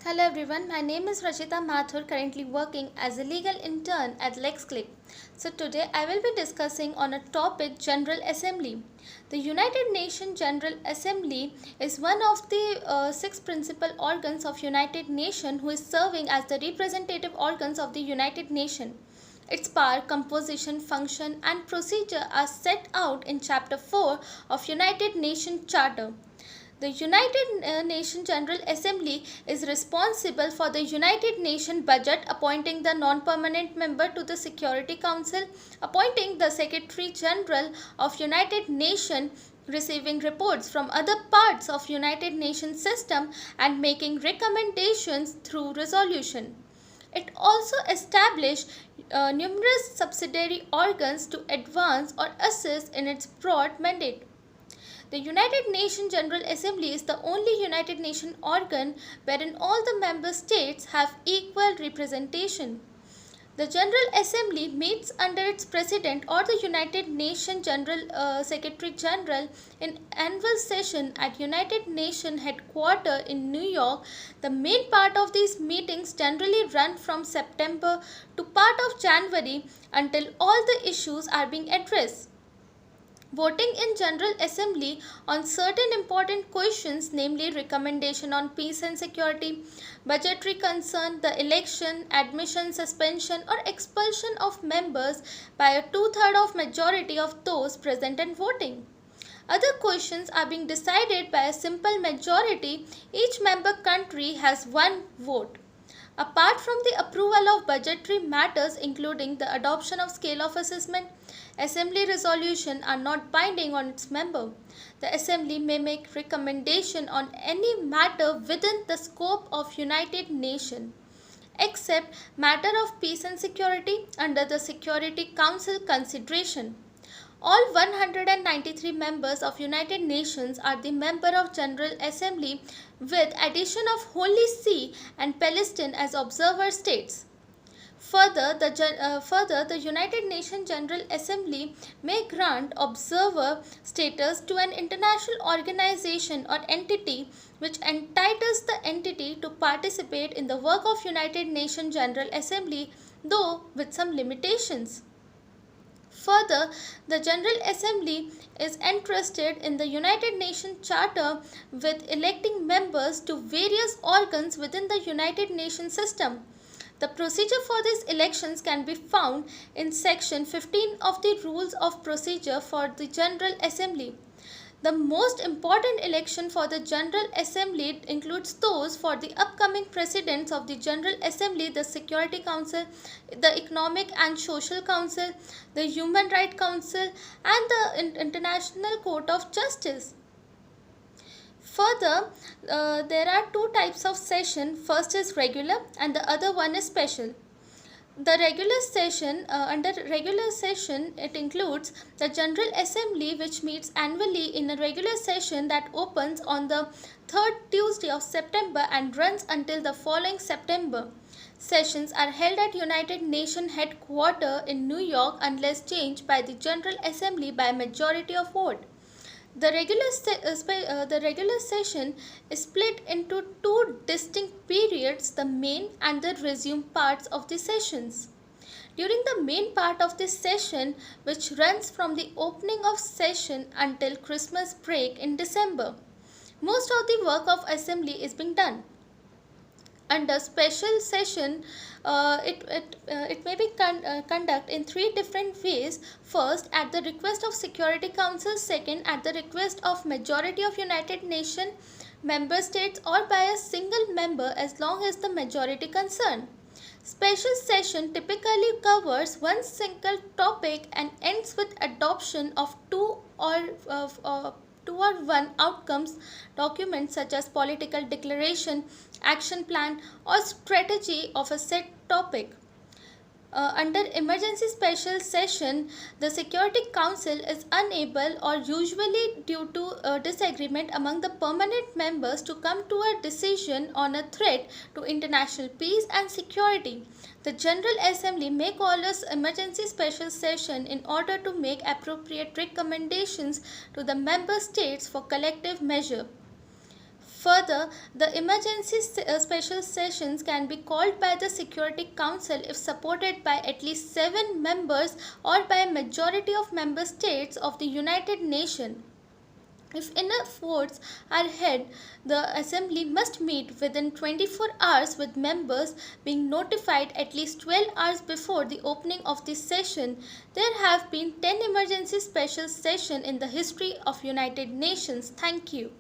Hello everyone, my name is Rachita Mathur, currently working as a legal intern at LEXCLIQ. So today I will be discussing on a topic General Assembly. The United Nations General Assembly is one of the six principal organs of United Nations who is serving as the representative organs of the United Nations. Its power, composition, function and procedure are set out in Chapter 4 of United Nations Charter. The United Nations General Assembly is responsible for the United Nations budget, appointing the non-permanent member to the Security Council, appointing the Secretary General of United Nations, receiving reports from other parts of United Nations system and making recommendations through resolution. It also established numerous subsidiary organs to advance or assist in its broad mandate. The United Nations General Assembly is the only United Nations organ wherein all the member states have equal representation. The General Assembly meets under its President or the United Nations General Secretary General in annual session at United Nations headquartered in New York. The main part of these meetings generally run from September to part of January until all the issues are being addressed. Voting in General Assembly on certain important questions, namely recommendation on peace and security, budgetary concern, the election, admission, suspension or expulsion of members by a two-thirds of majority of those present and voting. Other questions are being decided by a simple majority. Each member country has one vote. Apart from the approval of budgetary matters including the adoption of scale of assessment, Assembly resolutions are not binding on its member. The Assembly may make recommendation on any matter within the scope of United Nations, except matter of peace and security under the Security Council consideration. All 193 members of United Nations are the member of General Assembly with addition of Holy See and Palestine as observer states. Further, the United Nations General Assembly may grant observer status to an international organization or entity which entitles the entity to participate in the work of United Nations General Assembly, though with some limitations. Further, the General Assembly is entrusted in the United Nations Charter with electing members to various organs within the United Nations system. The procedure for these elections can be found in section 15 of the Rules of Procedure for the General Assembly. The most important election for the General Assembly includes those for the upcoming presidents of the General Assembly, the Security Council, the Economic and Social Council, the Human Rights Council, and the International Court of Justice. Further, there are two types of session. First is regular and the other one is special. The regular session, under regular session, it includes the General Assembly which meets annually in a regular session that opens on the third Tuesday of September and runs until the following September. Sessions are held at United Nations headquarters in New York unless changed by the General Assembly by majority of vote. The regular session is split into two distinct periods, the main and the resume parts of the sessions. During the main part of this session, which runs from the opening of session until Christmas break in December, most of the work of assembly is being done. Under special session, it may be conducted in three different ways. First, at the request of Security Council. Second, at the request of majority of United Nations member states or by a single member as long as the majority concerned. Special session typically covers one single topic and ends with adoption of two or one outcomes documents such as political declaration, action plan or strategy of a set topic. Under emergency special session, the Security Council is unable or usually due to disagreement among the permanent members to come to a decision on a threat to international peace and security. The General Assembly may call an emergency special session in order to make appropriate recommendations to the member states for collective measure. Further, the emergency special sessions can be called by the Security Council if supported by at least 7 members or by a majority of member states of the United Nations. If enough votes are held, the Assembly must meet within 24 hours with members being notified at least 12 hours before the opening of the session. There have been 10 emergency special sessions in the history of United Nations. Thank you.